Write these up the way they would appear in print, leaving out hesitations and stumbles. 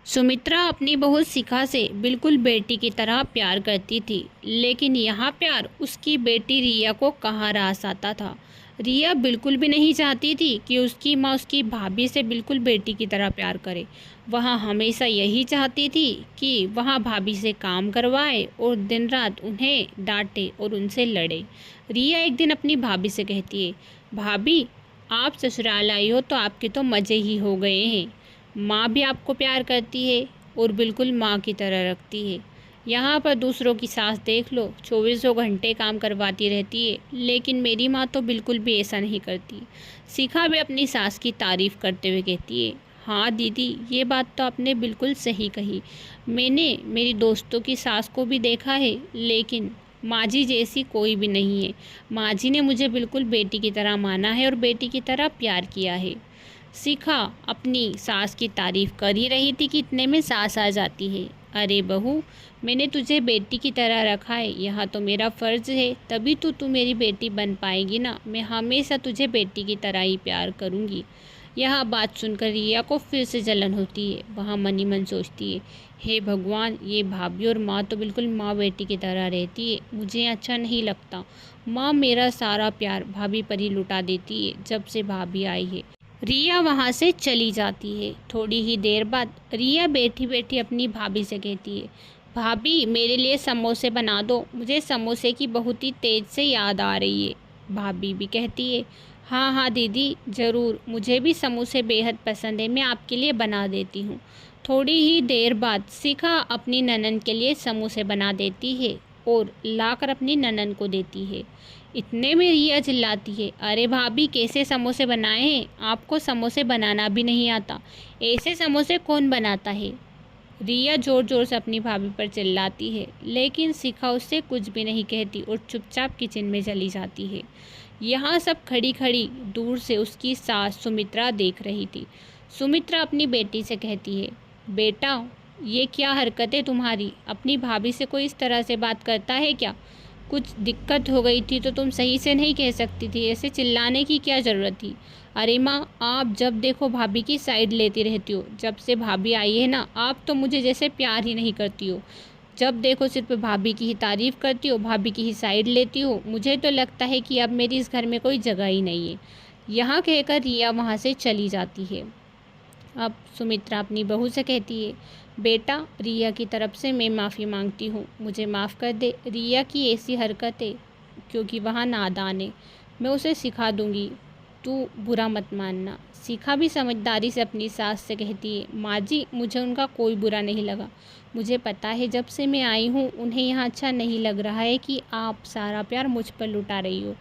सुमित्रा अपनी बहू शिखा से बिल्कुल बेटी की तरह प्यार करती थी, लेकिन यहाँ प्यार उसकी बेटी रिया को कहाँ रास आता था। रिया बिल्कुल भी नहीं चाहती थी कि उसकी माँ उसकी भाभी से बिल्कुल बेटी की तरह प्यार करे। वह हमेशा यही चाहती थी कि वह भाभी से काम करवाए और दिन रात उन्हें डांटे और उनसे लड़े। रिया एक दिन अपनी भाभी से कहती है, भाभी आप ससुराल आई हो तो आपके तो मज़े ही हो गए हैं। माँ भी आपको प्यार करती है और बिल्कुल माँ की तरह रखती है। यहाँ पर दूसरों की सास देख लो, चौबीसों घंटे काम करवाती रहती है, लेकिन मेरी माँ तो बिल्कुल भी ऐसा नहीं करती। शिखा भी अपनी सास की तारीफ़ करते हुए कहती है, हाँ दीदी ये बात तो आपने बिल्कुल सही कही। मैंने मेरी दोस्तों की सास को भी देखा है, लेकिन माँ जी जैसी कोई भी नहीं है। माँ जी ने मुझे बिल्कुल बेटी की तरह माना है और बेटी की तरह प्यार किया है। शिखा अपनी सास की तारीफ कर ही रही थी कि इतने में सास आ जाती है। अरे बहू, मैंने तुझे बेटी की तरह रखा है, यह तो मेरा फ़र्ज़ है, तभी तो तू मेरी बेटी बन पाएगी ना। मैं हमेशा तुझे बेटी की तरह ही प्यार करूँगी। यह बात सुनकर रिया को फिर से जलन होती है। वह मन ही मन सोचती है, हे भगवान, ये भाभी और माँ तो बिल्कुल माँ बेटी की तरह रहती है। मुझे अच्छा नहीं लगता। माँ मेरा सारा प्यार भाभी पर ही लुटा देती है जब से भाभी आई है। रिया वहाँ से चली जाती है। थोड़ी ही देर बाद रिया बैठी बैठी अपनी भाभी से कहती है, भाभी मेरे लिए समोसे बना दो, मुझे समोसे की बहुत ही तेज़ से याद आ रही है। भाभी भी कहती है, हाँ हाँ दीदी ज़रूर, मुझे भी समोसे बेहद पसंद है, मैं आपके लिए बना देती हूँ। थोड़ी ही देर बाद शिखा अपनी ननद के लिए समोसे बना देती है और लाकर अपनी ननद को देती है। इतने में रिया चिल्लाती है, अरे भाभी कैसे समोसे बनाए हैं, आपको समोसे बनाना भी नहीं आता, ऐसे समोसे कौन बनाता है। रिया ज़ोर ज़ोर से अपनी भाभी पर चिल्लाती है, लेकिन शिखा उससे कुछ भी नहीं कहती और चुपचाप किचन में चली जाती है। यहाँ सब खड़ी खड़ी दूर से उसकी सास सुमित्रा देख रही थी। सुमित्रा अपनी बेटी से कहती है, बेटा ये क्या हरकत है तुम्हारी, अपनी भाभी से कोई इस तरह से बात करता है क्या। कुछ दिक्कत हो गई थी तो तुम सही से नहीं कह सकती थी, ऐसे चिल्लाने की क्या ज़रूरत थी। अरे माँ, आप जब देखो भाभी की साइड लेती रहती हो। जब से भाभी आई है ना, आप तो मुझे जैसे प्यार ही नहीं करती हो। जब देखो सिर्फ भाभी की ही तारीफ़ करती हो, भाभी की ही साइड लेती हो। मुझे तो लगता है कि अब मेरी इस घर में कोई जगह ही नहीं है। यहाँ कहकर रिया वहाँ से चली जाती है। अब सुमित्रा अपनी बहू से कहती है, बेटा रिया की तरफ से मैं माफ़ी मांगती हूँ, मुझे माफ़ कर दे। रिया की ऐसी हरकतें क्योंकि वहाँ नादान है, मैं उसे सिखा दूँगी, तू बुरा मत मानना। शिखा भी समझदारी से अपनी सास से कहती है, माँ जी मुझे उनका कोई बुरा नहीं लगा। मुझे पता है जब से मैं आई हूँ उन्हें यहाँ अच्छा नहीं लग रहा है कि आप सारा प्यार मुझ पर लुटा रही हो,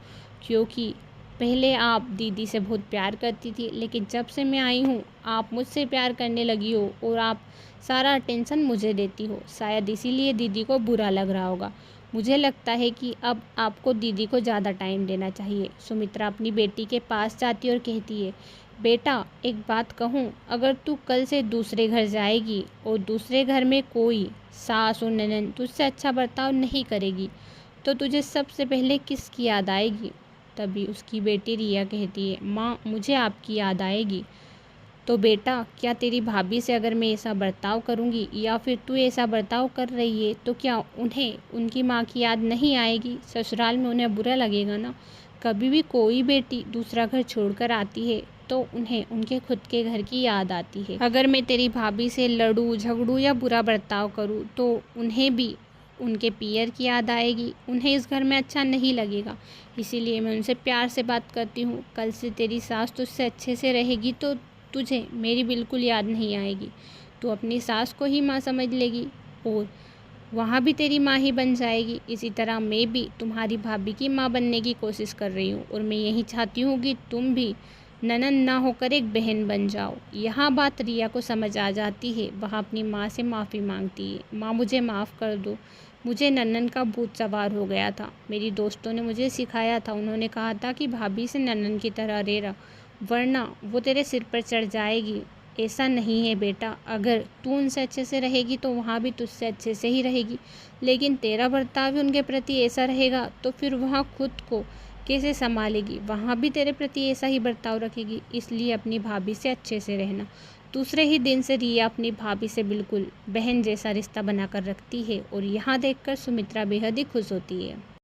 क्योंकि पहले आप दीदी से बहुत प्यार करती थी, लेकिन जब से मैं आई हूँ आप मुझसे प्यार करने लगी हो और आप सारा अटेंशन मुझे देती हो। शायद इसीलिए दीदी को बुरा लग रहा होगा। मुझे लगता है कि अब आपको दीदी को ज़्यादा टाइम देना चाहिए। सुमित्रा अपनी बेटी के पास जाती और कहती है, बेटा एक बात कहूँ, अगर तू कल से दूसरे घर जाएगी और दूसरे घर में कोई सास और ननद तुझसे अच्छा बर्ताव नहीं करेगी तो तुझे सबसे पहले किसकी याद आएगी। तभी उसकी बेटी रिया कहती है, माँ मुझे आपकी याद आएगी। तो बेटा क्या तेरी भाभी से अगर मैं ऐसा बर्ताव करूँगी या फिर तू ऐसा बर्ताव कर रही है तो क्या उन्हें उनकी माँ की याद नहीं आएगी। ससुराल में उन्हें बुरा लगेगा ना। कभी भी कोई बेटी दूसरा घर छोड़कर आती है तो उन्हें उनके खुद के घर की याद आती है। अगर मैं तेरी भाभी से लड़ूँ झगड़ूँ या बुरा बर्ताव करूँ तो उन्हें भी उनके पियर की याद आएगी, उन्हें इस घर में अच्छा नहीं लगेगा। इसीलिए मैं उनसे प्यार से बात करती हूँ। कल से तेरी सास तुझसे अच्छे से रहेगी तो तुझे मेरी बिल्कुल याद नहीं आएगी। तू अपनी सास को ही माँ समझ लेगी और वहाँ भी तेरी माँ ही बन जाएगी। इसी तरह मैं भी तुम्हारी भाभी की माँ बनने की कोशिश कर रही हूँ और मैं यही चाहती हूँ कि तुम भी ननद ना होकर एक बहन बन जाओ। यहाँ बात रिया को समझ आ जाती है। वह अपनी माँ से माफ़ी मांगती है, माँ मुझे माफ़ कर दो, मुझे ननद का भूत सवार हो गया था। मेरी दोस्तों ने मुझे सिखाया था, उन्होंने कहा था कि भाभी से ननद की तरह रह, वरना वो तेरे सिर पर चढ़ जाएगी। ऐसा नहीं है बेटा, अगर तू उनसे अच्छे से रहेगी तो वहाँ भी तुझसे अच्छे से ही रहेगी, लेकिन तेरा बर्ताव भी उनके प्रति ऐसा रहेगा तो फिर वहाँ खुद को कैसे संभालेगी, वहाँ भी तेरे प्रति ऐसा ही बर्ताव रखेगी। इसलिए अपनी भाभी से अच्छे से रहना। दूसरे ही दिन से रिया अपनी भाभी से बिल्कुल बहन जैसा रिश्ता बनाकर रखती है और यहाँ देखकर सुमित्रा बेहद ही खुश होती है।